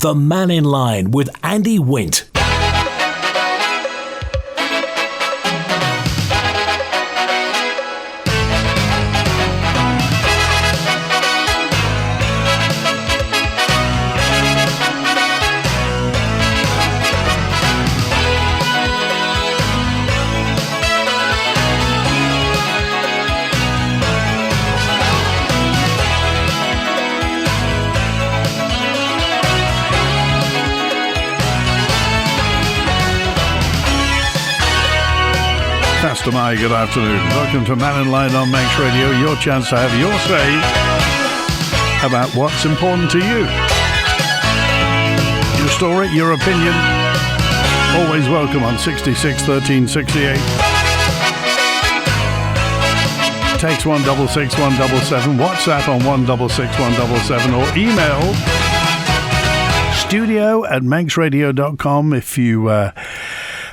The Mannin Line with Andy Wint. My good afternoon. Welcome to Mannin Line on Manx Radio. Your chance to have your say about what's important to you. Your story, your opinion, always welcome on 66 13 68. Text 166 177, WhatsApp on 166 177, or email studio@manxradio.com if you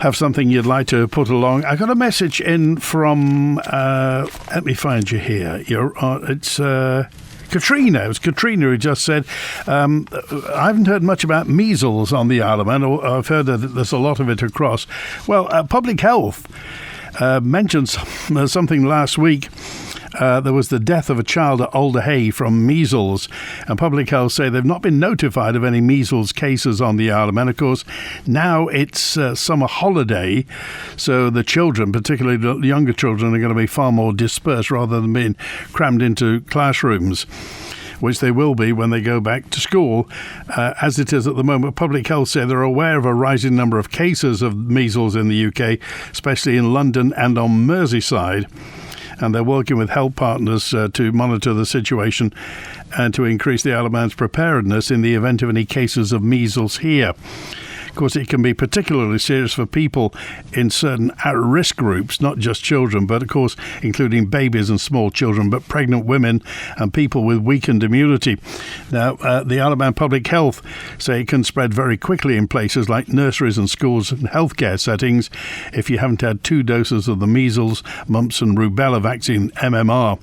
have something you'd like to put along. I got a message in from, let me find you here. It's Katrina. It was Katrina who just said, I haven't heard much about measles on the Isle of Man. I've heard that there's a lot of it across. Well, Public Health mentioned something last week. There was the death of a child at Alderhay from measles, and Public Health say they've not been notified of any measles cases on the Isle of Man. Of course, now it's summer holiday, so the children, particularly the younger children, are going to be far more dispersed rather than being crammed into classrooms, which they will be when they go back to school. As it is at the moment, Public Health say they're aware of a rising number of cases of measles in the UK, especially in London and on Merseyside. And they're working with health partners to monitor the situation and to increase the Isle of Man's preparedness in the event of any cases of measles here. Of course, it can be particularly serious for people in certain at-risk groups, not just children, but of course, including babies and small children, but pregnant women and people with weakened immunity. Now, the Isle of Man Public Health say it can spread very quickly in places like nurseries and schools and healthcare settings if you haven't had 2 doses of the measles, mumps and rubella vaccine, MMR.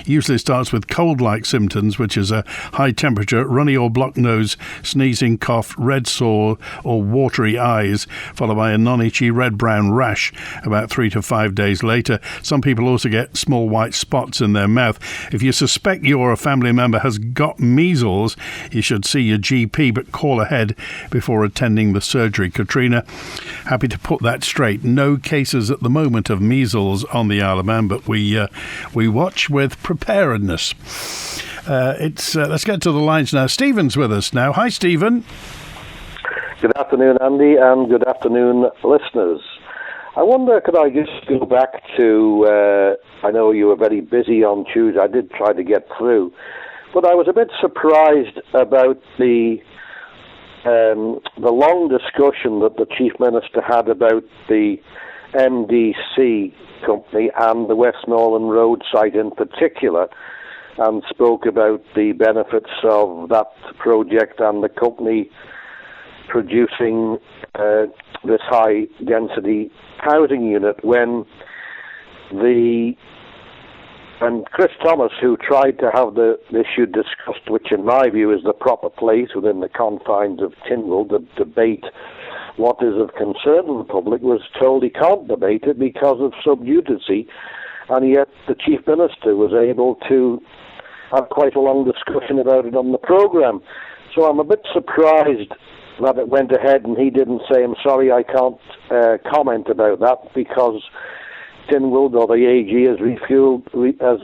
Usually starts with cold-like symptoms, which is a high temperature, runny or blocked nose, sneezing, cough, red sore or watery eyes, followed by a non-itchy red-brown rash about 3 to 5 days later. Some people also get small white spots in their mouth. If you suspect you or a family member has got measles, you should see your GP, but call ahead before attending the surgery. Katrina, happy to put that straight. No cases at the moment of measles on the Isle of Man, but we watch with preparedness. Let's get to the lines now. Stephen's with us now. Hi, Stephen. Good afternoon, Andy, and good afternoon, listeners. I wonder, could I just go back to, I know you were very busy on Tuesday, I did try to get through, but I was a bit surprised about the long discussion that the Chief Minister had about the MDC company and the Westmoreland Road site in particular, and spoke about the benefits of that project and the company producing this high-density housing unit when Chris Thomas, who tried to have the issue discussed, which in my view is the proper place within the confines of Tynwald, to debate what is of concern to the public, was told he can't debate it because of sub judice, and yet the Chief Minister was able to have quite a long discussion about it on the programme. So I'm a bit surprised that it went ahead and he didn't say, I'm sorry, I can't comment about that because Tynwald or the AG has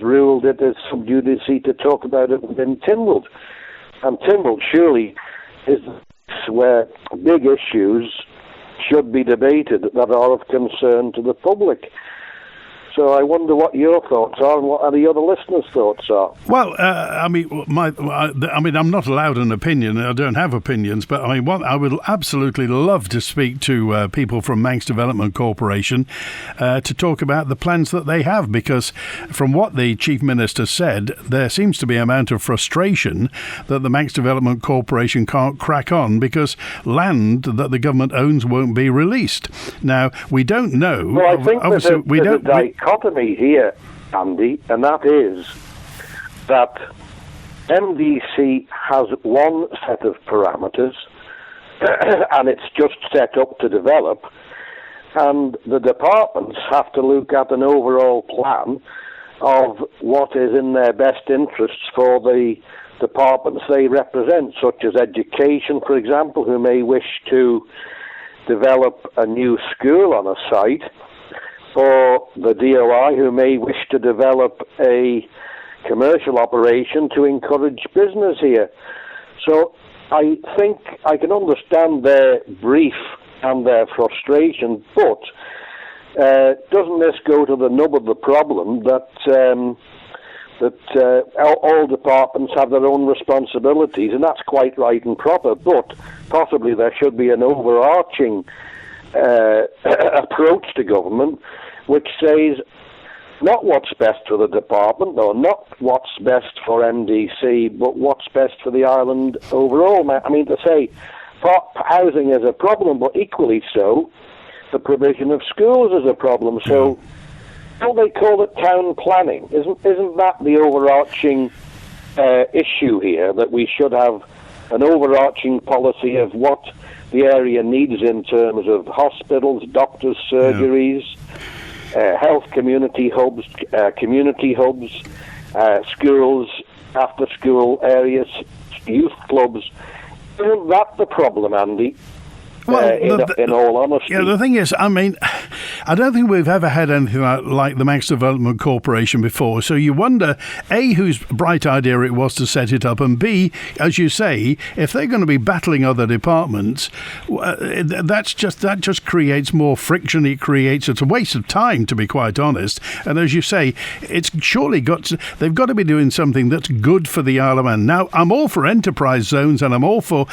ruled it as sub judice to talk about it within Tynwald. And Tynwald surely is where big issues should be debated that are of concern to the public. So I wonder what your thoughts are and what the other listeners' thoughts are. Well, I'm not allowed an opinion. I don't have opinions, but I would absolutely love to speak to people from Manx Development Corporation to talk about the plans that they have, because from what the Chief Minister said, there seems to be an amount of frustration that the Manx Development Corporation can't crack on because land that the government owns won't be released. Now, we don't know. Well, I think there's a dichotomy here, Andy, and that is that MDC has one set of parameters and it's just set up to develop. And the departments have to look at an overall plan of what is in their best interests for the departments they represent, such as education, for example, who may wish to develop a new school on a site, or the DOI, who may wish to develop a commercial operation to encourage business here. So I think I can understand their brief and their frustration, but doesn't this go to the nub of the problem that all departments have their own responsibilities, and that's quite right and proper, but possibly there should be an overarching approach to government which says not what's best for the department, or not what's best for MDC, but what's best for the island overall. I mean, to say housing is a problem, but equally so, the provision of schools is a problem. So, don't they call it town planning? Isn't that the overarching issue here, that we should have an overarching policy of what the area needs in terms of hospitals, doctors, surgeries, health community hubs, schools, after-school areas, youth clubs? Isn't that the problem, Andy? Well, in all honesty. Yeah, the thing is, I mean, I don't think we've ever had anything like the Manx Development Corporation before. So you wonder, A, whose bright idea it was to set it up, and B, as you say, if they're going to be battling other departments, that just creates more friction. It's a waste of time, to be quite honest. And as you say, they've got to be doing something that's good for the Isle of Man. Now, I'm all for enterprise zones, and I'm all for,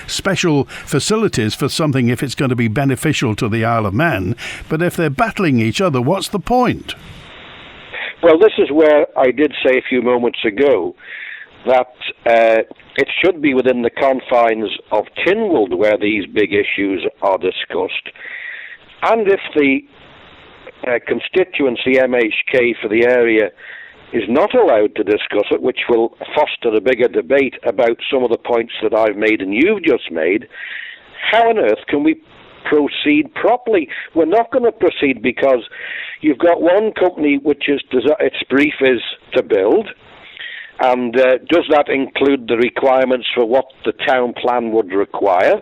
special facilities for something if it's going to be beneficial to the Isle of Man, but if they're battling each other, what's the point? Well, this is where I did say a few moments ago that it should be within the confines of Tynwald where these big issues are discussed, and if the constituency MHK for the area is not allowed to discuss it, which will foster a bigger debate about some of the points that I've made and you've just made, how on earth can we proceed properly? We're not going to proceed because you've got one company which is its brief is to build, and does that include the requirements for what the town plan would require?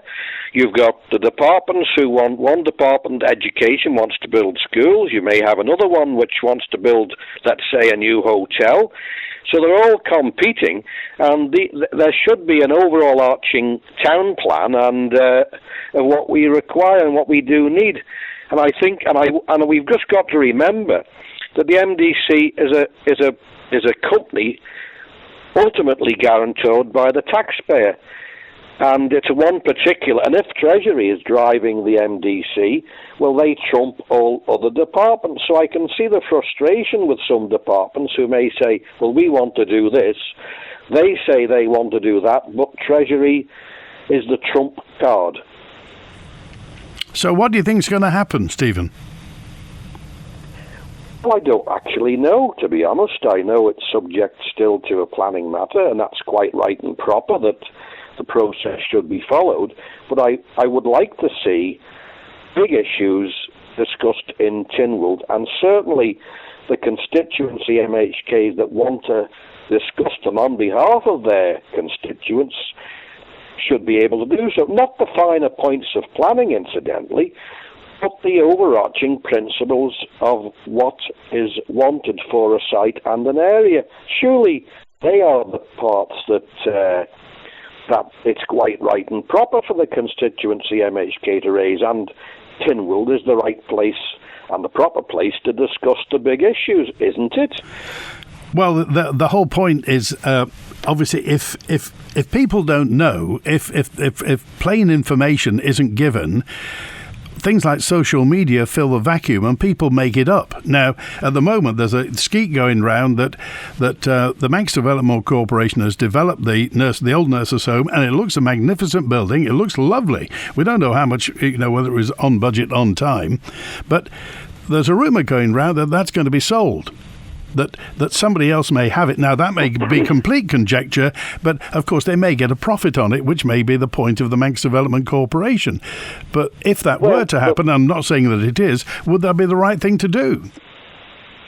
You've got the departments who want, one department, education, wants to build schools. You may have another one which wants to build, let's say, a new hotel. So they're all competing, and there should be an overall arching town plan and of what we require and what we do need. And I think, and we've just got to remember that the MDC is a company ultimately guaranteed by the taxpayer, and it's one particular. And if Treasury is driving the MDC, well, they trump all other departments. So I can see the frustration with some departments who may say, well, we want to do this. They say they want to do that, but Treasury is the trump card. So what do you think is going to happen, Stephen? Well, I don't actually know, to be honest. I know it's subject still to a planning matter, and that's quite right and proper that the process should be followed. But I would like to see big issues discussed in Tynwald, and certainly the constituency MHKs that want to discuss them on behalf of their constituents should be able to do so. Not the finer points of planning, incidentally, but the overarching principles of what is wanted for a site and an area. Surely they are the parts that it's quite right and proper for the constituency MHK to raise, and Tynwald is the right place and the proper place to discuss the big issues, isn't it? Well, the whole point is obviously if people don't know, if plain information isn't given, things like social media fill the vacuum and people make it up. Now, at the moment, there's a skeet going round that the Manx Development Corporation has developed the old nurses' home, and it looks a magnificent building. It looks lovely. We don't know how much, whether it was on budget, on time, but there's a rumour going round that that's going to be sold. that somebody else may have it. Now, that may be complete conjecture, but of course they may get a profit on it, which may be the point of the Manx Development Corporation. But if that were to happen, I'm not saying that it is, would that be the right thing to do?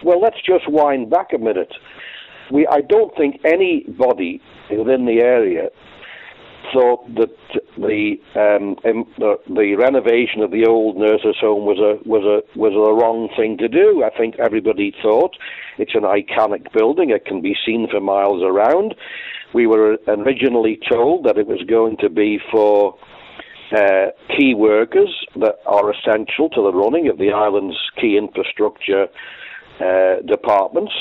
Well, let's just wind back a minute. I don't think anybody within the area thought that the renovation of the old nurses' home was a wrong thing to do. I think everybody thought it's an iconic building; it can be seen for miles around. We were originally told that it was going to be for key workers that are essential to the running of the island's key infrastructure departments.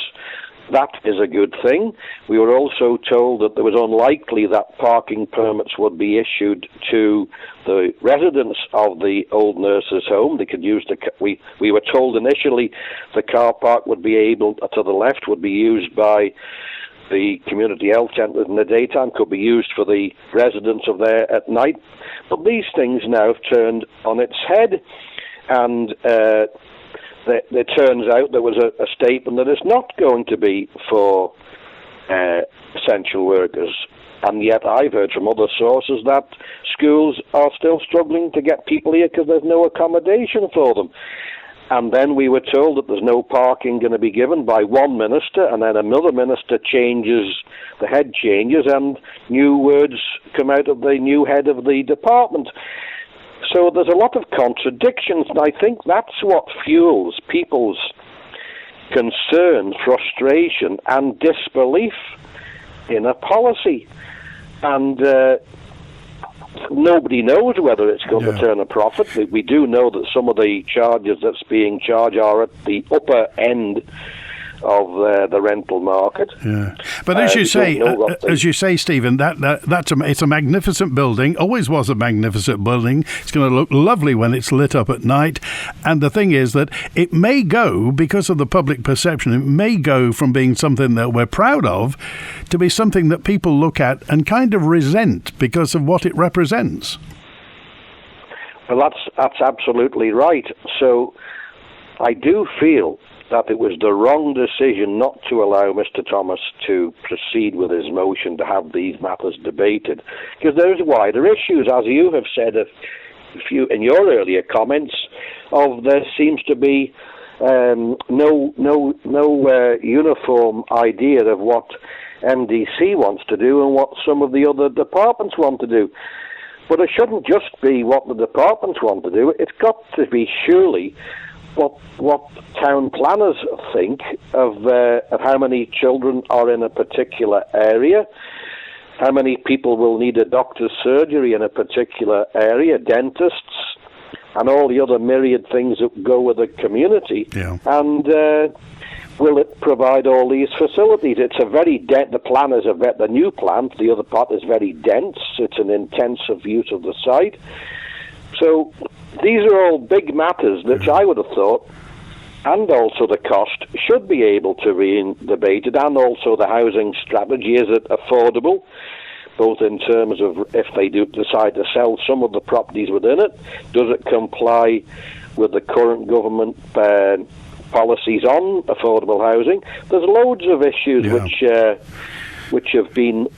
That is a good thing. We were also told that it was unlikely that parking permits would be issued to the residents of the old nurses' home. They could use we were told initially the car park would be able, to the left, would be used by the community health centres in the daytime, could be used for the residents of there at night. But these things now have turned on its head, and it turns out there was a statement that it's not going to be for essential workers. And yet I've heard from other sources that schools are still struggling to get people here because there's no accommodation for them. And then we were told that there's no parking going to be given by one minister, and then another minister the head changes, and new words come out of the new head of the department. So there's a lot of contradictions, and I think that's what fuels people's concern, frustration, and disbelief in a policy. And nobody knows whether it's going to turn a profit. We do know that some of the charges that's being charged are at the upper end of the rental market. Yeah, but as you say, Stephen, it's a magnificent building. Always was a magnificent building. It's going to look lovely when it's lit up at night. And the thing is that it may go, because of the public perception, it may go from being something that we're proud of to be something that people look at and kind of resent because of what it represents. Well, that's absolutely right. So I do feel that it was the wrong decision not to allow Mr. Thomas to proceed with his motion to have these matters debated, because there's wider issues, as you have said in your earlier comments, there seems to be no uniform idea of what MDC wants to do and what some of the other departments want to do. But it shouldn't just be what the departments want to do. It's got to be surely what town planners think of how many children are in a particular area, how many people will need a doctor's surgery in a particular area, dentists, and all the other myriad things that go with a community. Yeah. And will it provide all these facilities? It's a very the plan is the new plan. The other part is very dense. It's an intensive use of the site. So these are all big matters which I would have thought, and also the cost, should be able to be debated, and also the housing strategy. Is it affordable, both in terms of if they do decide to sell some of the properties within it? Does it comply with the current government policies on affordable housing? There's loads of issues which have been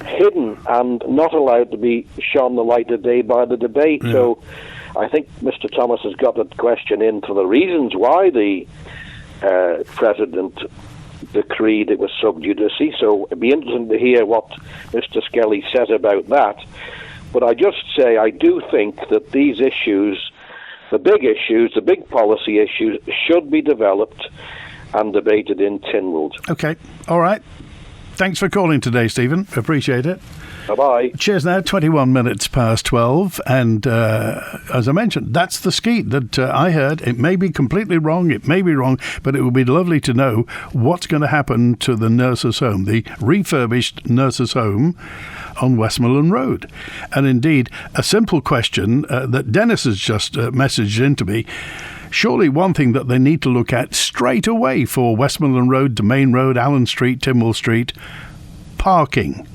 hidden and not allowed to be shone the light of day by the debate. Yeah. So I think Mr. Thomas has got a question in for the reasons why the President decreed it was sub judice. So it'd be interesting to hear what Mr. Skelly says about that. But I just say I do think that these issues, the big policy issues, should be developed and debated in Tynwald. Okay, all right. Thanks for calling today, Stephen. Appreciate it. Bye-bye. Cheers now, 21 minutes past 12. And as I mentioned, that's the skeet that I heard. It may be completely wrong. It may be wrong. But it would be lovely to know what's going to happen to the nurses' home, the refurbished nurses' home on Westmoreland Road. And indeed, a simple question that Dennis has just messaged into me. Surely one thing that they need to look at straight away for Westmoreland Road, Domain Road, Allen Street, Tynwald Street, parking.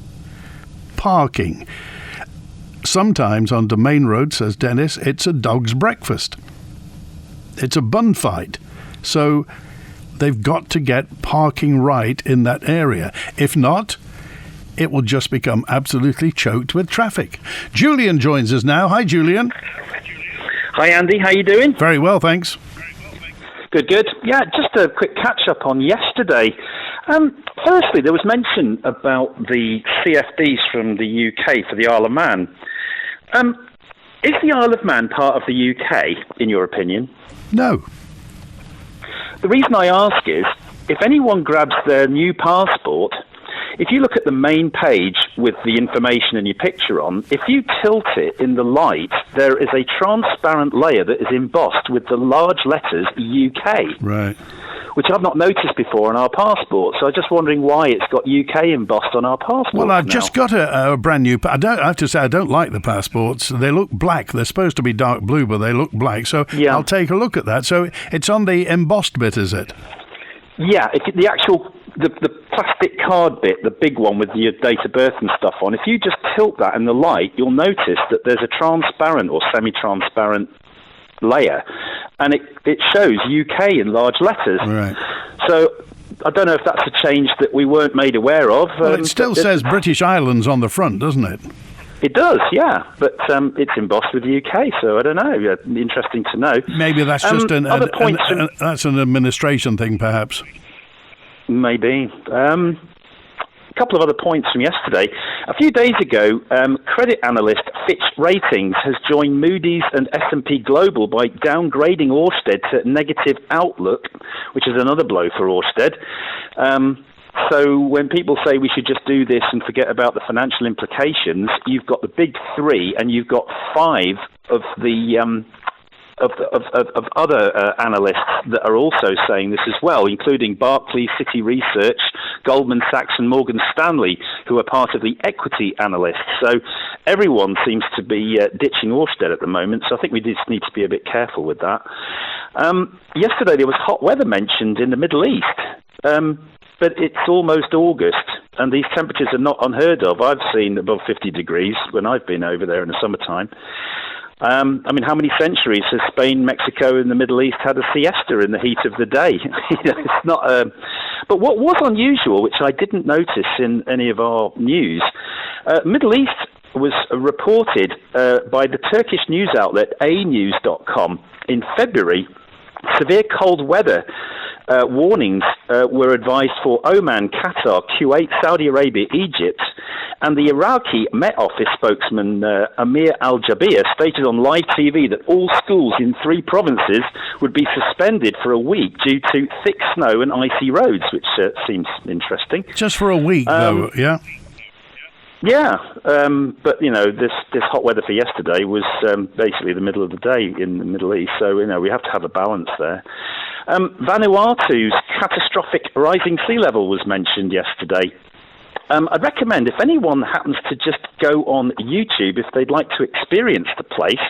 Sometimes on Domain Road, says Dennis, it's a dog's breakfast. It's a bun fight. So they've got to get parking right in that area. If not, it will just become absolutely choked with traffic. Julian joins us now. Hi, Julian. Hi, Andy. How you doing? Very well, thanks. Good. Yeah, just a quick catch-up on yesterday. Firstly, there was mention about the CFDs from the UK for the Isle of Man. Is the Isle of Man part of the UK, in your opinion? No. The reason I ask is, if anyone grabs their new passport, if you look at the main page with the information and your picture on, if you tilt it in the light, there is a transparent layer that is embossed with the large letters UK. Right. Which I've not noticed before on our passport. So I'm just wondering why it's got UK embossed on our passport. Well, I've just got a brand new... I have to say, I don't like the passports. They look black. They're supposed to be dark blue, but they look black. So yeah. I'll take a look at that. So it's on the embossed bit, is it? Yeah, the actual... The plastic card bit, the big one with your date of birth and stuff on, if you just tilt that in the light, you'll notice that there's a transparent or semi-transparent layer, and it shows UK in large letters. Right. So I don't know if that's a change that we weren't made aware of. Well, it still says British Islands on the front, doesn't it? It does, yeah, but it's embossed with the UK, so I don't know. Yeah, interesting to know. Maybe that's just that's an administration thing, perhaps. Maybe. A couple of other points from yesterday. A few days ago, credit analyst Fitch Ratings has joined Moody's and S&P Global by downgrading Ørsted to negative outlook, which is another blow for Ørsted. So when people say we should just do this and forget about the financial implications, you've got the big three and you've got five of the... Of other analysts that are also saying this as well, including Barclays, Citi Research, Goldman Sachs and Morgan Stanley, who are part of the equity analysts. So everyone seems to be ditching Ørsted at the moment, so I think we just need to be a bit careful with that. Yesterday there was hot weather mentioned in the Middle East, but it's almost August, and these temperatures are not unheard of. I've seen above 50 degrees when I've been over there in the summertime. I mean, how many centuries has Spain, Mexico, and the Middle East had a siesta in the heat of the day? It's not. But what was unusual, which I didn't notice in any of our news, Middle East was reported by the Turkish news outlet anews.com in February. Severe cold weather warnings were advised for Oman, Qatar, Kuwait, Saudi Arabia, Egypt, and the Iraqi Met Office spokesman Amir al-Jabir stated on live TV that all schools in 3 provinces would be suspended for a week due to thick snow and icy roads, which seems interesting. Just for a week, though, yeah? Yeah, but, this hot weather for yesterday was basically the middle of the day in the Middle East, so, we have to have a balance there. Vanuatu's catastrophic rising sea level was mentioned yesterday. I'd recommend, if anyone happens to just go on YouTube, if they'd like to experience the place,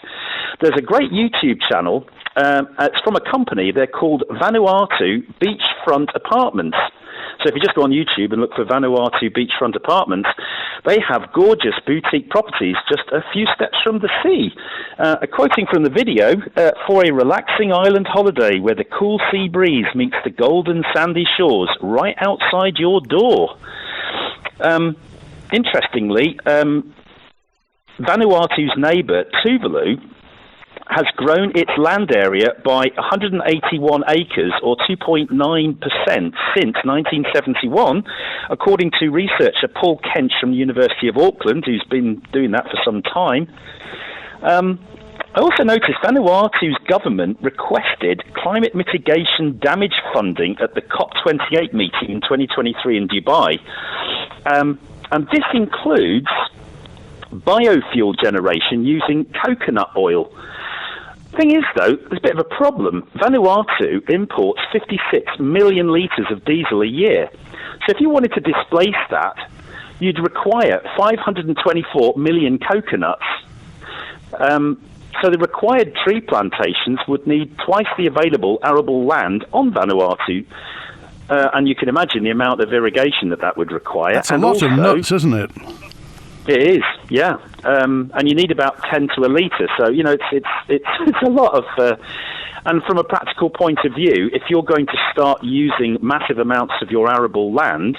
there's a great YouTube channel. It's from a company. They're called Vanuatu Beachfront Apartments. So if you just go on YouTube and look for Vanuatu Beachfront Apartments, they have gorgeous boutique properties just a few steps from the sea. Quoting from the video, for a relaxing island holiday where the cool sea breeze meets the golden sandy shores right outside your door. Interestingly, Vanuatu's neighbour, Tuvalu, has grown its land area by 181 acres, or 2.9%, since 1971, according to researcher Paul Kench from the University of Auckland, who's been doing that for some time. I also noticed Vanuatu's government requested climate mitigation damage funding at the COP28 meeting in 2023 in Dubai. And this includes biofuel generation using coconut oil. Thing is, though, there's a bit of a problem. Vanuatu imports 56 million litres of diesel a year. So if you wanted to displace that, you'd require 524 million coconuts. So the required tree plantations would need twice the available arable land on Vanuatu. And you can imagine the amount of irrigation that would require. That's a lot of nuts, isn't it? It is, yeah. and you need about 10 to a litre. So, it's a lot of... and from a practical point of view, if you're going to start using massive amounts of your arable land,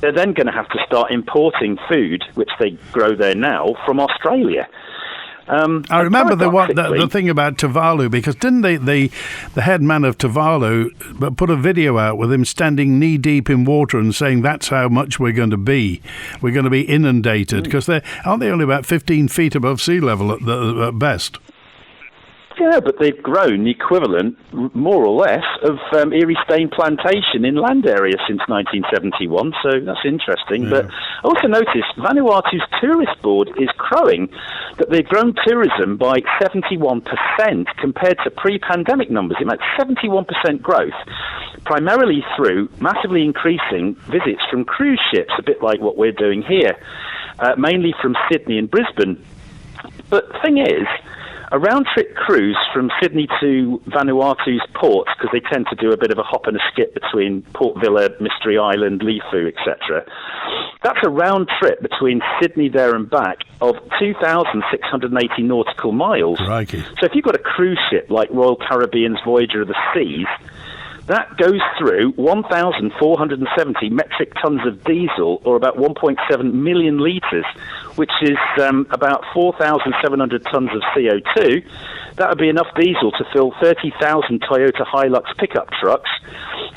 they're then going to have to start importing food, which they grow there now, from Australia. I remember the thing about Tuvalu, because didn't the head man of Tuvalu put a video out with him standing knee deep in water and saying that's how much we're going to be. We're going to be inundated, because aren't they only about 15 feet above sea level at best? Yeah, but they've grown the equivalent, more or less, of Erie Stain Plantation in land area since 1971, so that's interesting. Yeah. But I also noticed Vanuatu's tourist board is crowing that they've grown tourism by 71% compared to pre-pandemic numbers. It meant 71% growth, primarily through massively increasing visits from cruise ships, a bit like what we're doing here, mainly from Sydney and Brisbane. But the thing is, a round-trip cruise from Sydney to Vanuatu's ports, because they tend to do a bit of a hop and a skip between Port Vila, Mystery Island, Lifu, etc. That's a round trip between Sydney there and back of 2,680 nautical miles. Crikey. So if you've got a cruise ship like Royal Caribbean's Voyager of the Seas, that goes through 1,470 metric tons of diesel, or about 1.7 million litres, which is about 4,700 tons of CO2. That would be enough diesel to fill 30,000 Toyota Hilux pickup trucks,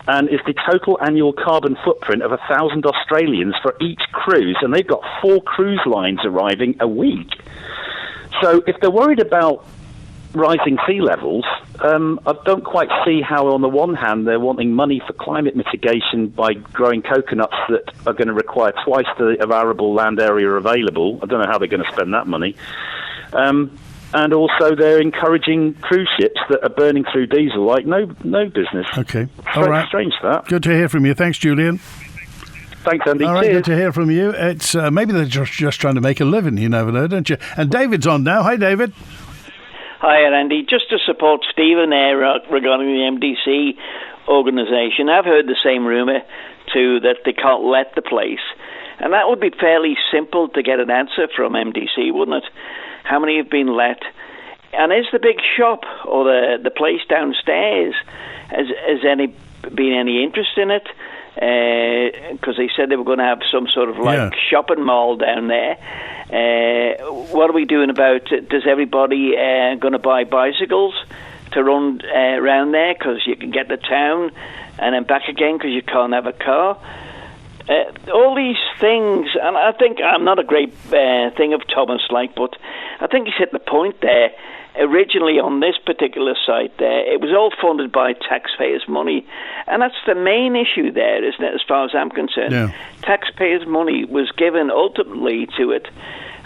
and is the total annual carbon footprint of 1,000 Australians for each cruise, and they've got 4 cruise lines arriving a week. So if they're worried about rising sea levels, I don't quite see how, on the one hand, they're wanting money for climate mitigation by growing coconuts that are going to require twice the arable land area available. I don't know how they're going to spend that money. And also, they're encouraging cruise ships that are burning through diesel like no business. Okay. All right. Strange, that. Good to hear from you. Thanks, Julian. Thanks, Andy. All right, Cheers. good to hear from you. It's maybe they're just trying to make a living. You never know, don't you? And David's on now. Hi, David. Hi, Andy. Just to support Stephen there regarding the MDC organisation, I've heard the same rumour too, that they can't let the place. And that would be fairly simple to get an answer from MDC, wouldn't it? How many have been let? And is the big shop or the place downstairs, has been any interest in it? Because they said they were going to have some sort of shopping mall down there. What are we doing about it? Does everybody going to buy bicycles to run around there, because you can get to town and then back again because you can't have a car? All these things, and I think I'm not a great thing of Thomas, but I think he's hit the point there. Originally on this particular site there, it was all funded by taxpayers' money, and that's the main issue there, isn't it, as far as I'm concerned? Yeah. Taxpayers' money was given ultimately to it,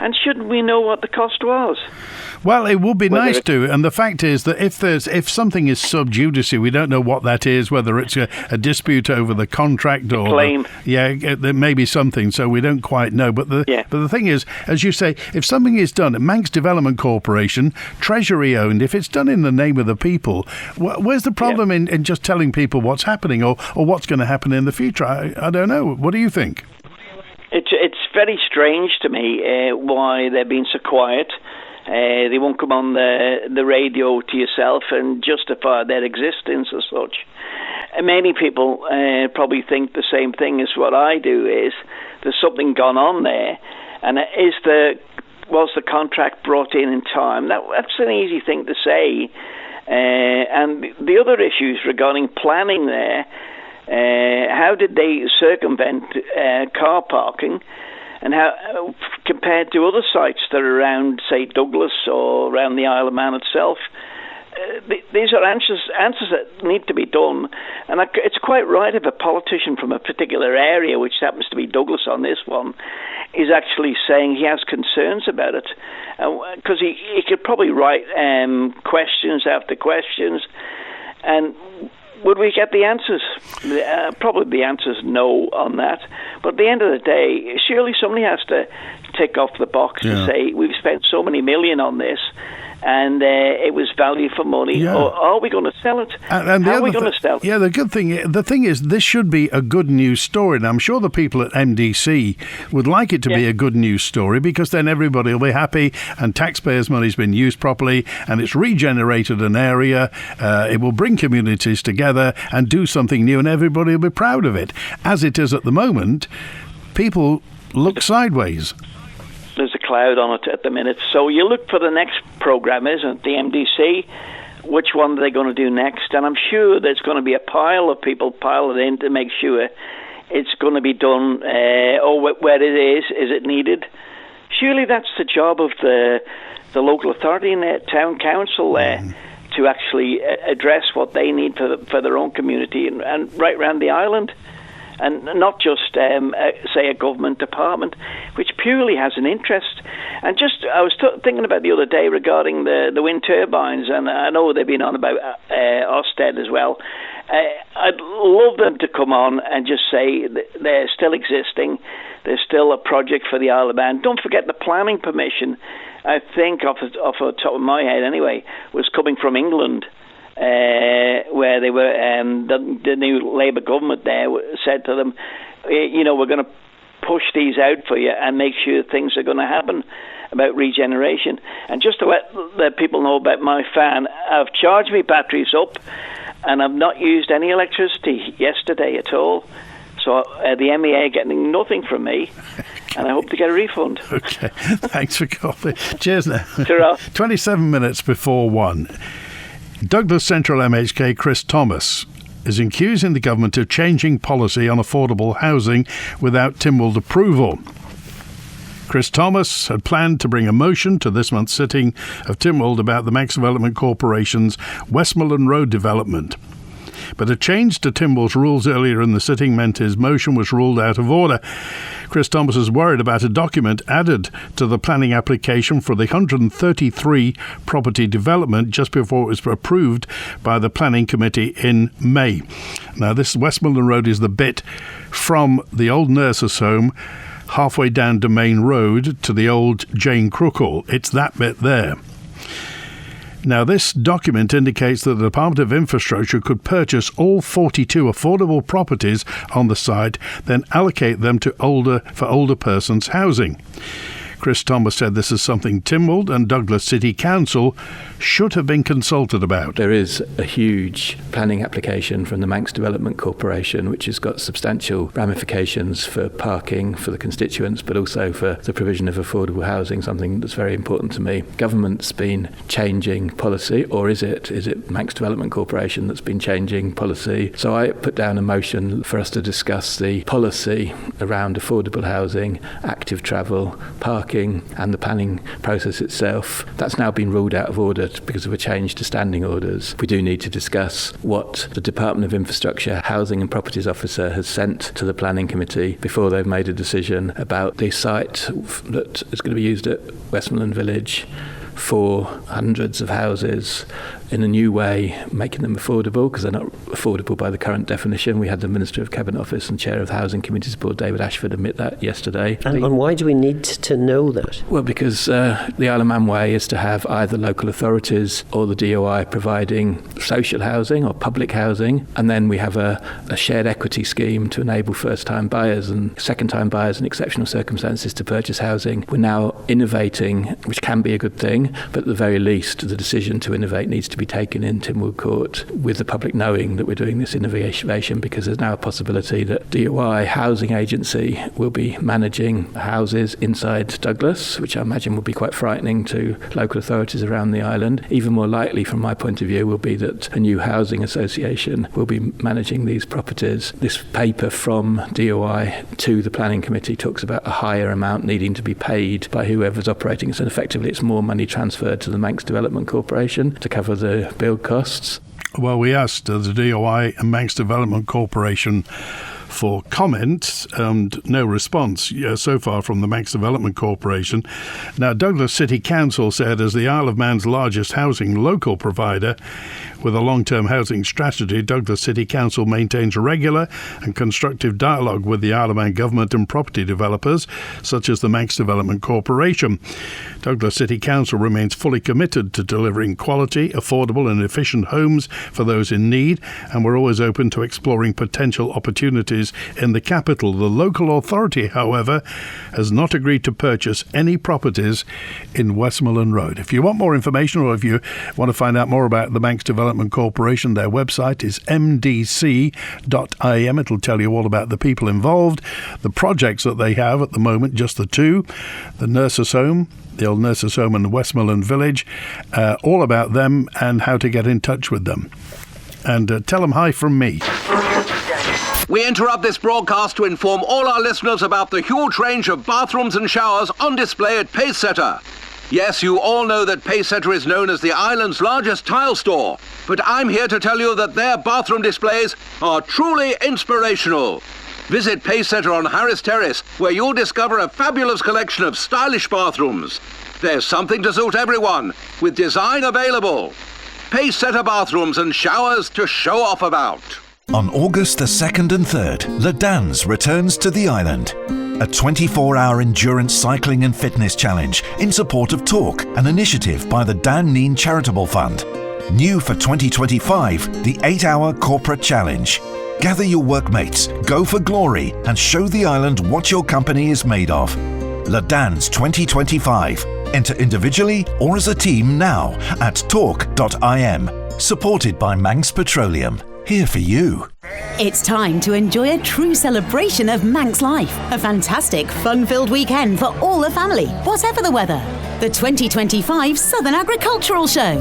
and shouldn't we know what the cost was? Well, it would be nice to, and the fact is that if something is sub judice, we don't know what that is, whether it's a dispute over the contract or claim. There may be something, so we don't quite know. But the thing is, as you say, if something is done at Manx Development Corporation, Treasury owned, if it's done in the name of the people, where's the problem in just telling people what's happening or what's going to happen in the future? I don't know. What do you think? It's very strange to me why they're being so quiet. They won't come on the radio to yourself and justify their existence as such. And many people probably think the same thing as what I do, is there's something gone on there. And was the contract brought in time? That's an easy thing to say. And the other issues regarding planning there, how did they circumvent car parking? And how, compared to other sites that are around, say, Douglas or around the Isle of Man itself, these are answers that need to be done. And it's quite right if a politician from a particular area, which happens to be Douglas on this one, is actually saying he has concerns about it. Because he could probably write questions after questions. And would we get the answers? Probably the answer's no on that. But at the end of the day, surely somebody has to tick off the box and say, we've spent so many million on this, and it was value for money. Yeah. Or are we going to sell it? And How are we going to sell it? Yeah, the thing is, this should be a good news story, and I'm sure the people at MDC would like it to be a good news story, because then everybody will be happy, and taxpayers' money's been used properly, and it's regenerated an area. It will bring communities together and do something new, and everybody will be proud of it. As it is at the moment, people look sideways. There's a cloud on it at the minute. So you look for the next programme, isn't it? The MDC. Which one are they going to do next? And I'm sure there's going to be a pile of people piled in to make sure it's going to be done, or where it is it needed? Surely that's the job of the local authority and the town council to actually address what they need for their own community and right around the island. And not just, say, a government department, which purely has an interest. And just, I was thinking about the other day regarding the wind turbines, and I know they've been on about Ofsted as well. I'd love them to come on and just say they're still existing. There's still a project for the Isle of Man. Don't forget the planning permission, I think, off the top of my head anyway, was coming from England. Where they were, the new Labour government there said to them, we're going to push these out for you and make sure things are going to happen about regeneration. And just to let the people know about my fan, I've charged my batteries up and I've not used any electricity yesterday at all. So the MEA are getting nothing from me, and I hope to get a refund. Okay, thanks for calling. Cheers now. 27 minutes before 1. Douglas Central MHK Chris Thomas is accusing the government of changing policy on affordable housing without Tynwald approval. Chris Thomas had planned to bring a motion to this month's sitting of Tynwald about the Manx Development Corporation's Westmoreland Road development. But a change to Tynwald's rules earlier in the sitting meant his motion was ruled out of order. Chris Thomas is worried about a document added to the planning application for the 133 property development just before it was approved by the planning committee in May. Now, this Westmoreland Road is the bit from the old nurses' home halfway down Domain Road to the old Jane Crook Hall. It's that bit there. Now, this document indicates that the Department of Infrastructure could purchase all 42 affordable properties on the site, then allocate them to older persons' housing. Chris Thomas said this is something Tynwald and Douglas City Council should have been consulted about. There is a huge planning application from the Manx Development Corporation, which has got substantial ramifications for parking for the constituents, but also for the provision of affordable housing, something that's very important to me. Government's been changing policy, or is it Manx Development Corporation that's been changing policy? So I put down a motion for us to discuss the policy around affordable housing, active travel, parking, and the planning process itself. That's now been ruled out of order because of a change to standing orders. We do need to discuss what the Department of Infrastructure Housing and Properties Officer has sent to the planning committee before they've made a decision about the site that is going to be used at Westmoreland Village for hundreds of houses in a new way, making them affordable, because they're not affordable by the current definition. We had the Minister of Cabinet Office and Chair of the Housing Committees Board, David Ashford, admit that yesterday. And why do we need to know that? Well, because the Isle of Man way is to have either local authorities or the DOI providing social housing or public housing, and then we have a shared equity scheme to enable first-time buyers and second-time buyers in exceptional circumstances to purchase housing. We're now innovating, which can be a good thing, but at the very least, the decision to innovate needs to be taken in Tynwald Court with the public knowing that we're doing this innovation, because there's now a possibility that DOI Housing Agency will be managing houses inside Douglas, which I imagine will be quite frightening to local authorities around the island. Even more likely, from my point of view, will be that a new housing association will be managing these properties. This paper from DOI to the planning committee talks about a higher amount needing to be paid by whoever's operating it, and effectively it's more money transferred to the Manx Development Corporation to cover the build costs. Well, we asked the DOI and Manx Development Corporation for comment, and no response so far from the Manx Development Corporation. Now, Douglas City Council said, as the Isle of Man's largest housing local provider with a long-term housing strategy, Douglas City Council maintains regular and constructive dialogue with the Isle of Man government and property developers, such as the Manx Development Corporation. Douglas City Council remains fully committed to delivering quality, affordable and efficient homes for those in need, and we're always open to exploring potential opportunities in the capital. The local authority, however, has not agreed to purchase any properties in Westmoreland Road. If you want more information, or if you want to find out more about the Manx Development Corporation, their website is mdc.im. It'll tell you all about the people involved, the projects that they have at the moment, just the two, the nurses' home, the old nurses' home in Westmoreland Village, all about them and how to get in touch with them. And tell them hi from me. We interrupt this broadcast to inform all our listeners about the huge range of bathrooms and showers on display at Pacesetter. Yes, you all know that Pacesetter is known as the island's largest tile store, but I'm here to tell you that their bathroom displays are truly inspirational. Visit Pacesetter on Harris Terrace, where you'll discover a fabulous collection of stylish bathrooms. There's something to suit everyone, with design available. Pacesetter bathrooms and showers to show off about. On August the 2nd and 3rd, Le Dans returns to the island. A 24-hour endurance cycling and fitness challenge in support of Talk, an initiative by the Dan Neen Charitable Fund. New for 2025, the 8-hour corporate challenge. Gather your workmates, go for glory, and show the island what your company is made of. Le Dans 2025. Enter individually or as a team now at talk.im. Supported by Manx Petroleum. Here for you. It's time to enjoy a true celebration of Manx life. A fantastic, fun-filled weekend for all the family, whatever the weather. The 2025 Southern Agricultural Show.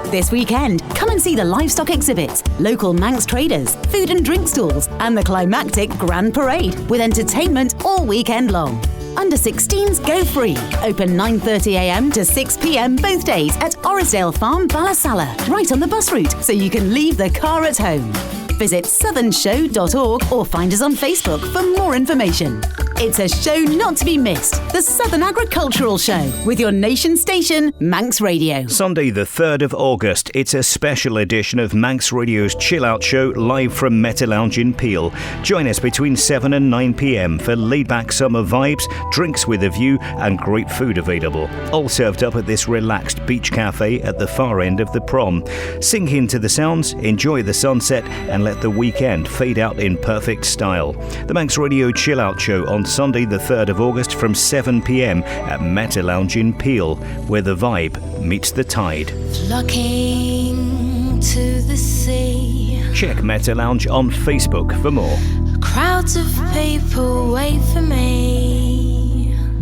This weekend, come and see the livestock exhibits, local Manx traders, food and drink stalls, and the climactic Grand Parade, with entertainment all weekend long. Under 16s go free. Open 9:30am to 6pm both days at Orrisdale Farm, Ballasalla, right on the bus route, so you can leave the car at home. Visit southernshow.org or find us on Facebook for more information. It's a show not to be missed. The Southern Agricultural Show with your nation station, Manx Radio. Sunday the 3rd of August, it's a special edition of Manx Radio's Chill Out Show live from Meta Lounge in Peel. Join us between 7 and 9pm for laid-back summer vibes, drinks with a view and great food available. All served up at this relaxed beach cafe at the far end of the prom. Sink into the sounds, enjoy the sunset and let the weekend fade out in perfect style. The Manx Radio Chill Out Show on Sunday the 3rd of August from 7pm at Meta Lounge in Peel, where the vibe meets the tide. Flocking to the sea. Check Meta Lounge on Facebook for more. Crowds of people wait for me.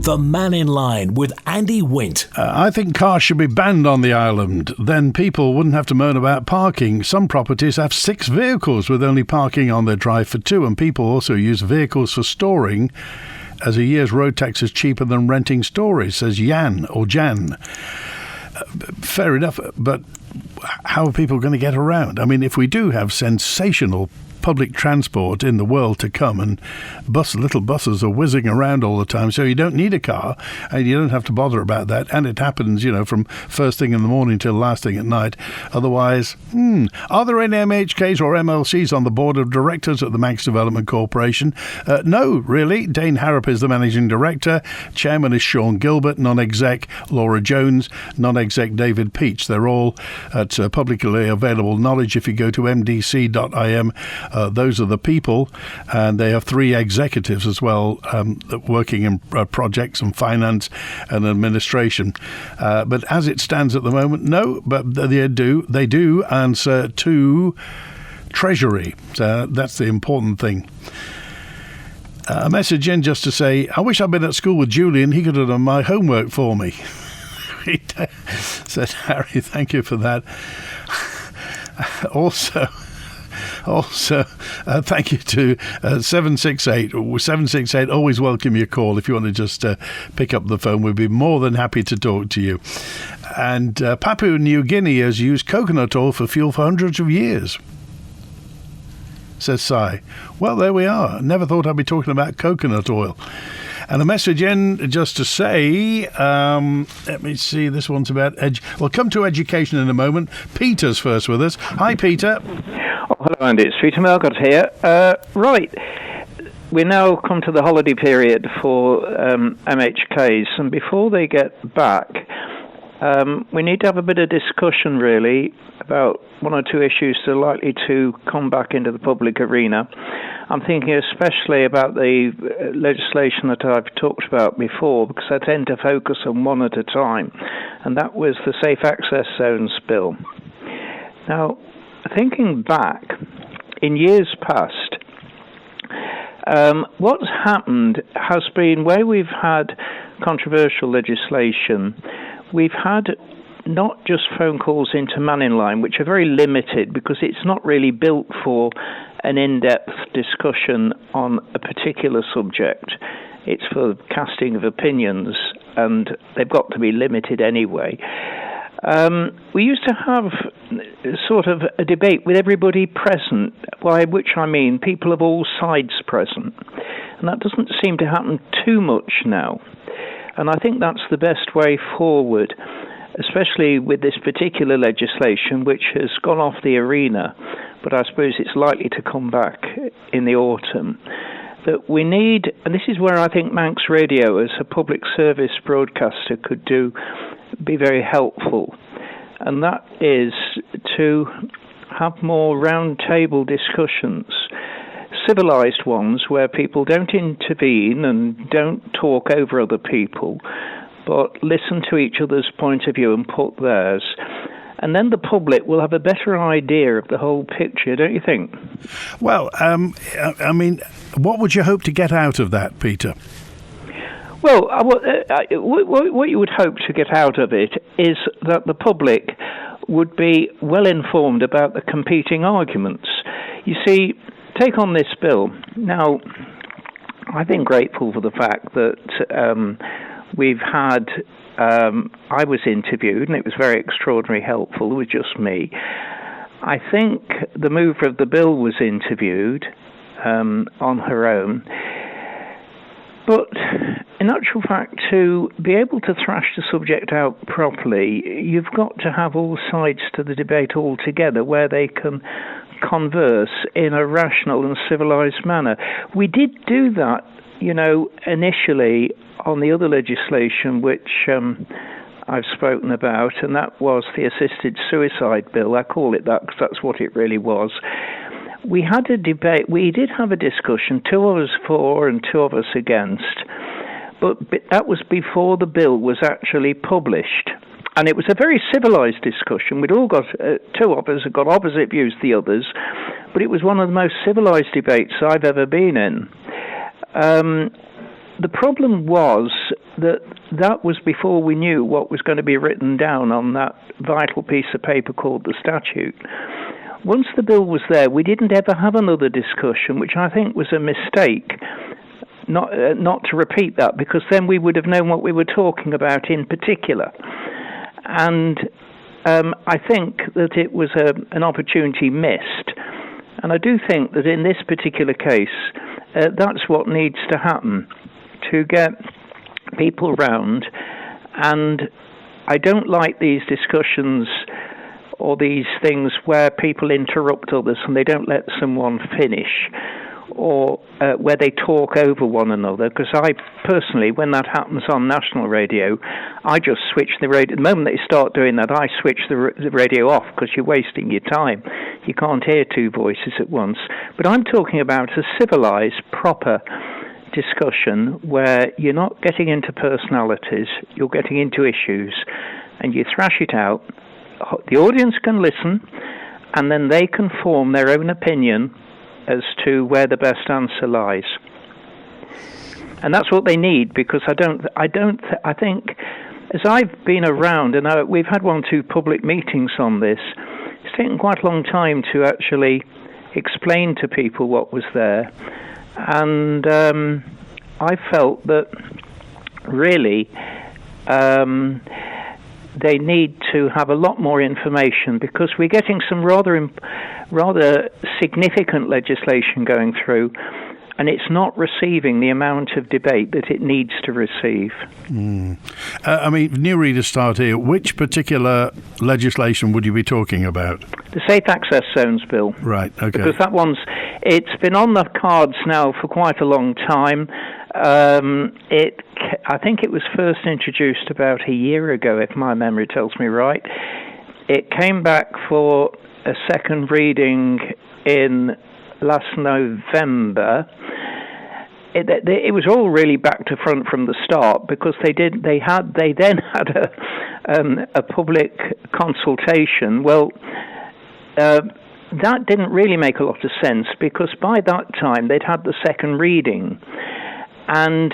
The Mannin Line with Andy Wint. I think cars should be banned on the island. Then people wouldn't have to moan about parking. Some properties have 6 vehicles with only parking on their drive for 2, and people also use vehicles for storing, as a year's road tax is cheaper than renting storage, says Jan or Jan. Fair enough, but how are people going to get around? I mean, if we do have sensational public transport in the world to come, and little buses are whizzing around all the time, so you don't need a car and you don't have to bother about that, and it happens, from first thing in the morning till last thing at night. Otherwise, are there any MHKs or MLCs on the board of directors at the Manx Development Corporation? No, really. Dane Harrop is the managing director. Chairman is Sean Gilbert. Non-exec Laura Jones. Non-exec David Peach. They're all at publicly available knowledge if you go to mdc.im. Those are the people, and they have 3 executives as well, working in projects and finance and administration. But as it stands at the moment, no, but they do answer to Treasury. So that's the important thing. A message in just to say, I wish I'd been at school with Julian. He could have done my homework for me. Said Harry, thank you for that. Also, thank you to 768. 768, always welcome your call. If you want to just pick up the phone, we'd be more than happy to talk to you. And Papua New Guinea has used coconut oil for fuel for hundreds of years. says Si. Well, there we are. Never thought I'd be talking about coconut oil. And a message in just to say, let me see, this one's about we'll come to education in a moment. Peter's first with us. Hi, Peter. Oh, hello, Andy. It's Peter Melgott here. Right. We now come to the holiday period for MHKs, and before they get back, we need to have a bit of discussion, really, about one or two issues that are likely to come back into the public arena. I'm thinking especially about the legislation that I've talked about before, because I tend to focus on one at a time, and that was the Safe Access Zones Bill. Now, thinking back, in years past, what's happened has been where we've had controversial legislation, we've had not just phone calls into Mannin Line, which are very limited because it's not really built for an in-depth discussion on a particular subject. It's for casting of opinions, and they've got to be limited anyway. We used to have sort of a debate with everybody present, by which I mean people of all sides present. And that doesn't seem to happen too much now. And I think that's the best way forward, especially with this particular legislation, which has gone off the arena, but I suppose it's likely to come back in the autumn. That we need, and this is where I think Manx Radio as a public service broadcaster could be very helpful, and that is to have more round-table discussions, civilised ones where people don't intervene and don't talk over other people, but listen to each other's point of view and put theirs. And then the public will have a better idea of the whole picture, don't you think? Well, I mean, what would you hope to get out of that, Peter? Well, what you would hope to get out of it is that the public would be well informed about the competing arguments. You see, take on this bill. Now, I've been grateful for the fact that we've had, I was interviewed, and it was very extraordinarily helpful. It was just me. I think the mover of the bill was interviewed on her own. But in actual fact, to be able to thrash the subject out properly, you've got to have all sides to the debate all together where they can converse in a rational and civilised manner. We did do that, initially on the other legislation which I've spoken about, and that was the assisted suicide bill. I call it that because that's what it really was. We had a debate, we did have a discussion, 2 of us for and 2 of us against, but that was before the bill was actually published. And it was a very civilised discussion. We'd all got, 2 of us had got opposite views to the others, but it was one of the most civilised debates I've ever been in. The problem was that was before we knew what was going to be written down on that vital piece of paper called the statute. Once the bill was there, we didn't ever have another discussion, which I think was a mistake, not to repeat that, because then we would have known what we were talking about in particular. And I think that it was an opportunity missed. And I do think that in this particular case, that's what needs to happen, to get people round. And I don't like these discussions or these things where people interrupt others and they don't let someone finish, or where they talk over one another. Because I personally, when that happens on national radio, I just switch the radio. The moment they start doing that, I switch the radio off, because you're wasting your time. You can't hear 2 voices at once. But I'm talking about a civilised, proper discussion where you're not getting into personalities, you're getting into issues, and you thrash it out. The audience can listen, and then they can form their own opinion as to where the best answer lies. And that's what they need, because I think, as I've been around, and we've had 1 or 2 public meetings on this, it's taken quite a long time to actually explain to people what was there. And I felt that really they need to have a lot more information, because we're getting some rather significant legislation going through, and it's not receiving the amount of debate that it needs to receive. I mean, new readers start here. Which particular legislation would you be talking about? The Safe Access Zones Bill. Right, okay. Because it's been on the cards now for quite a long time. I think it was first introduced about a year ago, if my memory tells me right. It came back for a second reading in last November. It was all really back to front from the start, because they then had a public consultation. Well, that didn't really make a lot of sense, because by that time they'd had the second reading, and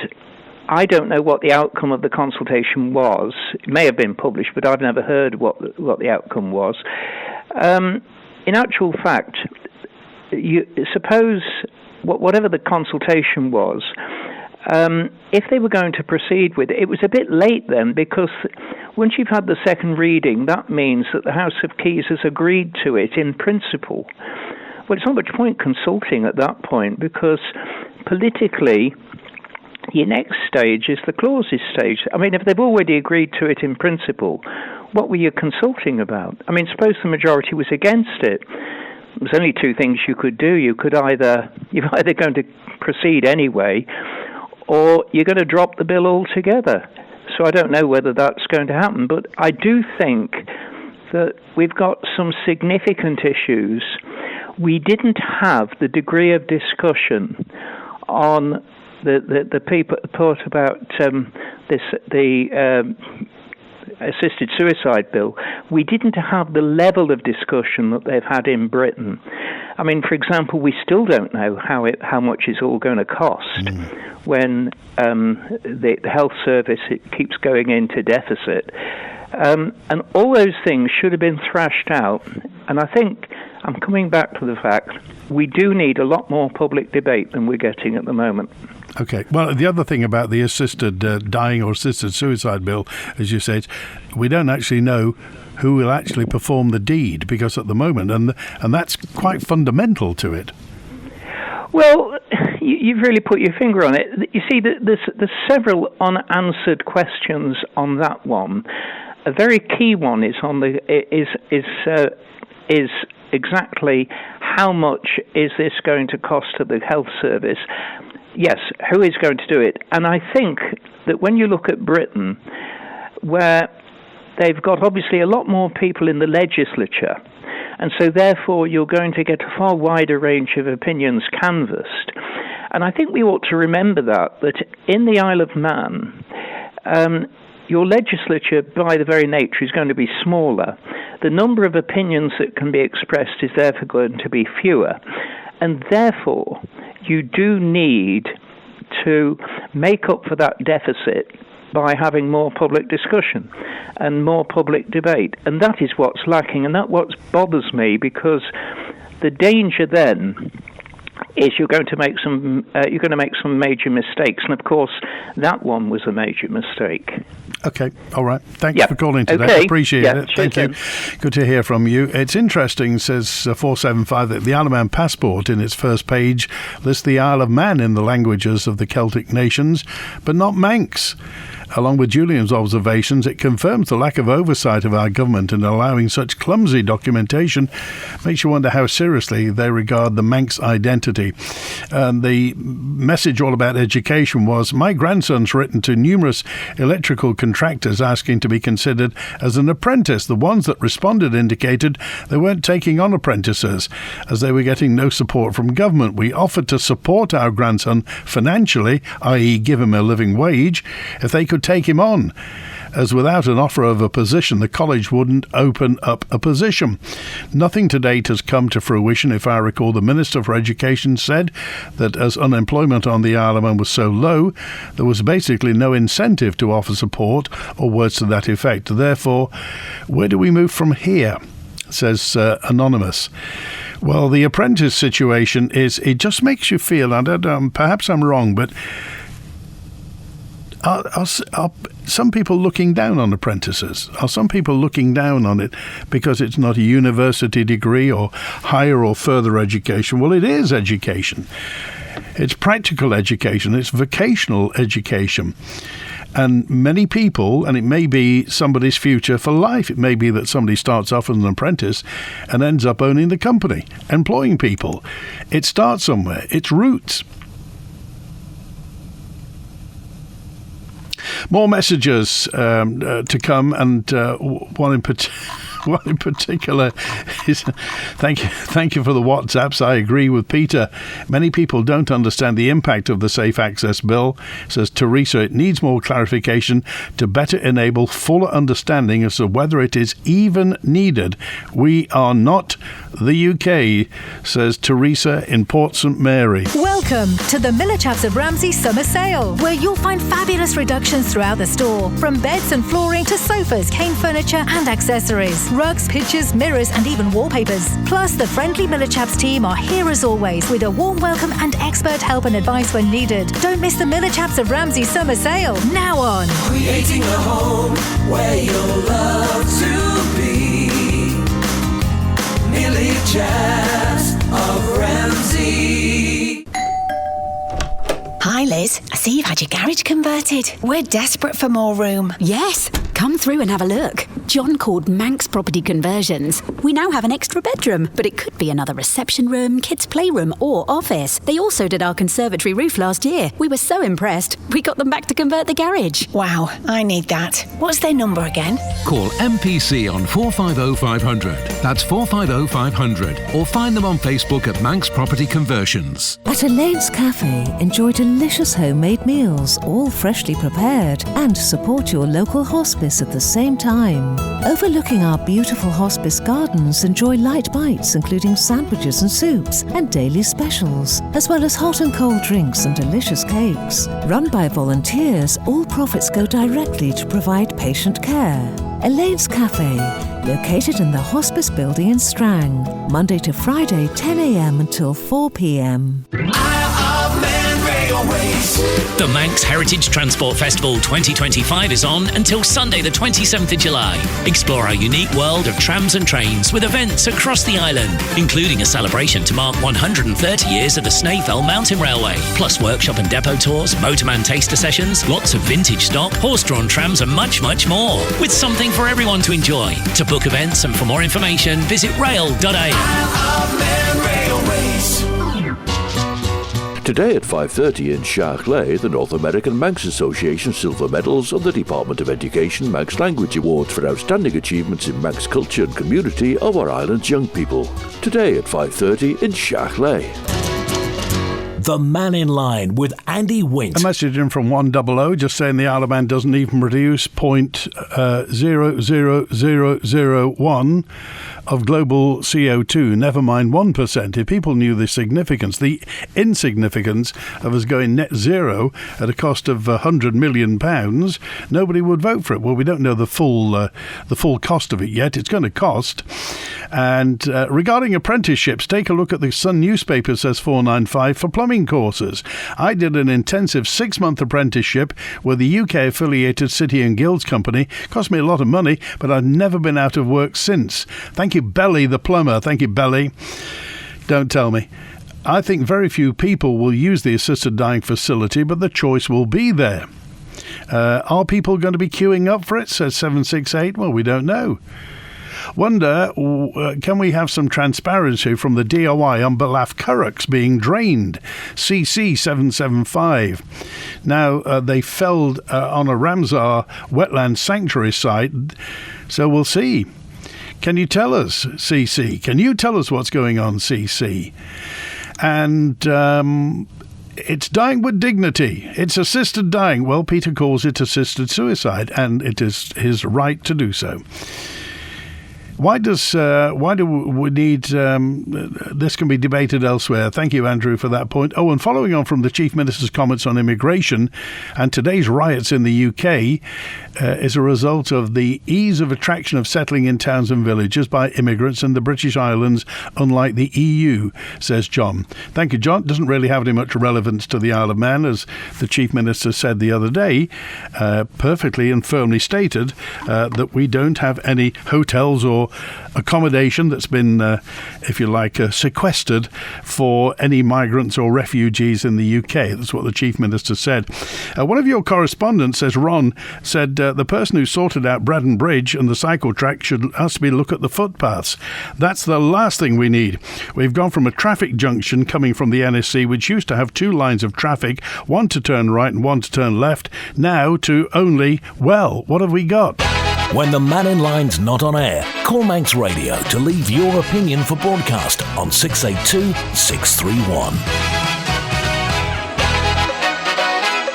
I don't know what the outcome of the consultation was. It may have been published, but I've never heard what the outcome was. In actual fact, you suppose whatever the consultation was, if they were going to proceed with it, it was a bit late then, because once you've had the second reading, that means that the House of Keys has agreed to it in principle. Well, it's not much point consulting at that point, because politically, your next stage is the clauses stage. I mean, if they've already agreed to it in principle, what were you consulting about? I mean, suppose the majority was against it. There's only two things you could do. You're either going to proceed anyway, or you're going to drop the bill altogether. So I don't know whether that's going to happen, but I do think that we've got some significant issues. We didn't have the degree of discussion on the part about the assisted suicide bill. We didn't have the level of discussion that they've had in Britain. I mean, for example, we still don't know how much it's all going to cost when the health service keeps going into deficit. And all those things should have been thrashed out. And I think I'm coming back to the fact we do need a lot more public debate than we're getting at the moment. Okay. Well, the other thing about the assisted dying or assisted suicide bill, as you said, we don't actually know who will actually perform the deed, because at the moment, and that's quite fundamental to it. Well, you've really put your finger on it. You see, there's several unanswered questions on that one. A very key one is on is exactly how much is this going to cost to the health service? Yes, who is going to do it? And I think that when you look at Britain, where they've got obviously a lot more people in the legislature, and so therefore you're going to get a far wider range of opinions canvassed. And I think we ought to remember that in the Isle of Man, your legislature, by the very nature, is going to be smaller. The number of opinions that can be expressed is therefore going to be fewer. And therefore, you do need to make up for that deficit by having more public discussion and more public debate. And that is what's lacking, and that's what bothers me, because the danger then is you're going to make some major mistakes, and of course that one was a major mistake. Okay, all right. Thanks for calling today. Okay. Appreciate it. Thank you. Good to hear from you. It's interesting, says 475, that the Isle of Man passport in its first page lists the Isle of Man in the languages of the Celtic nations, but not Manx. Along with Julian's observations, it confirms the lack of oversight of our government in allowing such clumsy documentation. Makes you wonder how seriously they regard the Manx identity. And the message all about education was, my grandson's written to numerous electrical contractors asking to be considered as an apprentice. The ones that responded indicated they weren't taking on apprentices, as they were getting no support from government. We offered to support our grandson financially, i.e. give him a living wage, if they could take him on, as without an offer of a position, the college wouldn't open up a position. Nothing to date has come to fruition. If I recall, the Minister for Education said that as unemployment on the Isle of Man was so low, there was basically no incentive to offer support, or words to that effect. Therefore, where do we move from here? Says Anonymous. Well, the apprentice situation is, it just makes you feel, perhaps I'm wrong, but Are some people looking down on apprentices? Are some people looking down on it because it's not a university degree or higher or further education? Well, it is education. It's practical education. It's vocational education. And many people, and it may be somebody's future for life, it may be that somebody starts off as an apprentice and ends up owning the company, employing people. It starts somewhere. It's roots. More messages to come, and one in particular is thank you for the WhatsApps. I agree with Peter. Many people don't understand the impact of the Safe Access Bill. Says Teresa, it needs more clarification to better enable fuller understanding as to whether it is even needed. We are not the UK, says Teresa in Port St Mary. Welcome to the Miller Chaps of Ramsey Summer Sale, where you'll find fabulous reductions throughout the store, from beds and flooring to sofas, cane furniture and accessories, rugs, pictures, mirrors and even wallpapers. Plus, the friendly Miller Chaps team are here as always with a warm welcome and expert help and advice when needed. Don't miss the Miller Chaps of Ramsey Summer Sale, now on. Creating a home where you'll love to be. Miller Chaps of Ramsey. Hi Liz, I see you've had your garage converted. We're desperate for more room. Yes, come through and have a look. John called Manx Property Conversions. We now have an extra bedroom, but it could be another reception room, kids' playroom or office. They also did our conservatory roof last year. We were so impressed, we got them back to convert the garage. Wow, I need that. What's their number again? Call MPC on 450 500. That's 450 500. Or find them on Facebook at Manx Property Conversions. At Elaine's Cafe, enjoy delicious homemade meals, all freshly prepared, and support your local hospice at the same time. Overlooking our beautiful hospice gardens, enjoy light bites including sandwiches and soups and daily specials, as well as hot and cold drinks and delicious cakes. Run by volunteers, all profits go directly to provide patient care. Elaine's Cafe, located in the hospice building in Strang, Monday to Friday 10 a.m. until 4 p.m. The Manx Heritage Transport Festival 2025 is on until Sunday the 27th of July. Explore our unique world of trams and trains with events across the island, including a celebration to mark 130 years of the Snaefell Mountain Railway, plus workshop and depot tours, motorman taster sessions, lots of vintage stock, horse-drawn trams and much, much more, with something for everyone to enjoy. To book events and for more information, visit rail.ie. Today at 5:30 in Charclay, the North American Manx Association Silver Medals and the Department of Education Manx Language Awards for outstanding achievements in Manx culture and community of our island's young people. Today at 5:30 in Charclay. The Mannin Line with Andy Wint. A message in from 100 just saying the Isle of Man doesn't even produce 0.00001 of global CO2, never mind 1%. If people knew the significance, the insignificance of us going net zero at a cost of £100 million, nobody would vote for it. Well, we don't know the full cost of it yet. It's going to cost. And regarding apprenticeships, take a look at the Sun newspaper, says 495, for plumbing courses. I did an intensive 6-month apprenticeship with the UK-affiliated City and Guilds Company. Cost me a lot of money, but I've never been out of work since. Thank you, Belly the plumber. Thank you, Belly. Don't tell me. I think very few people will use the assisted dying facility, but the choice will be there. Are people going to be queuing up for it, says 768? Well, we don't know. Wonder, can we have some transparency from the DOI on Balaf Currachs being drained? CC775. Now, they felled on a Ramsar wetland sanctuary site, so we'll see. Can you tell us, CC? Can you tell us what's going on, CC? And it's dying with dignity. It's assisted dying. Well, Peter calls it assisted suicide, and it is his right to do so. Why do we need this can be debated elsewhere? Thank you, Andrew, for that point. Oh, and following on from the Chief Minister's comments on immigration, and today's riots in the UK is a result of the ease of attraction of settling in towns and villages by immigrants in the British Islands, unlike the EU, says John. Thank you, John. Doesn't really have any much relevance to the Isle of Man, as the Chief Minister said the other day, perfectly and firmly stated that we don't have any hotels or accommodation that's been, if you like, sequestered for any migrants or refugees in the UK. That's what the Chief Minister said. One of your correspondents, says Ron, said the person who sorted out Braddon Bridge and the cycle track should ask me to look at the footpaths. That's the last thing we need. We've gone from a traffic junction coming from the NSC, which used to have two lines of traffic, one to turn right and one to turn left, now to only, well, what have we got? When the Mannin Line's not on air, call Manx Radio to leave your opinion for broadcast on 682 631.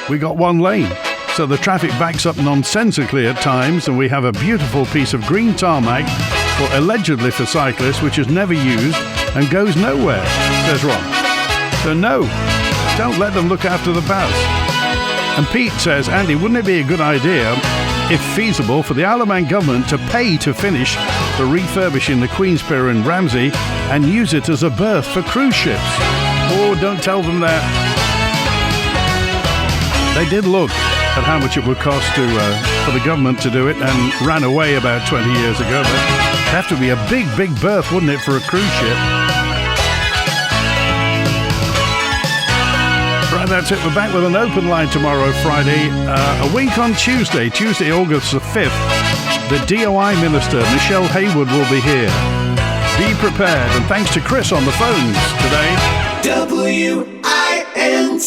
We got one lane, so the traffic backs up nonsensically at times, and we have a beautiful piece of green tarmac allegedly for cyclists, which is never used and goes nowhere, says Ron. So no, don't let them look after the paths. And Pete says, Andy, wouldn't it be a good idea, if feasible, for the Isle of Man government to pay to finish the refurbishing the Queen's Pier in Ramsey and use it as a berth for cruise ships? Oh, don't tell them that. They did look at how much it would cost for the government to do it and ran away about 20 years ago. But it'd have to be a big, big berth, wouldn't it, for a cruise ship? Right, that's it. We're back with an open line tomorrow, Friday. A week on Tuesday, August the 5th. The DOI Minister, Michelle Haywood, will be here. Be prepared. And thanks to Chris on the phones today. WINT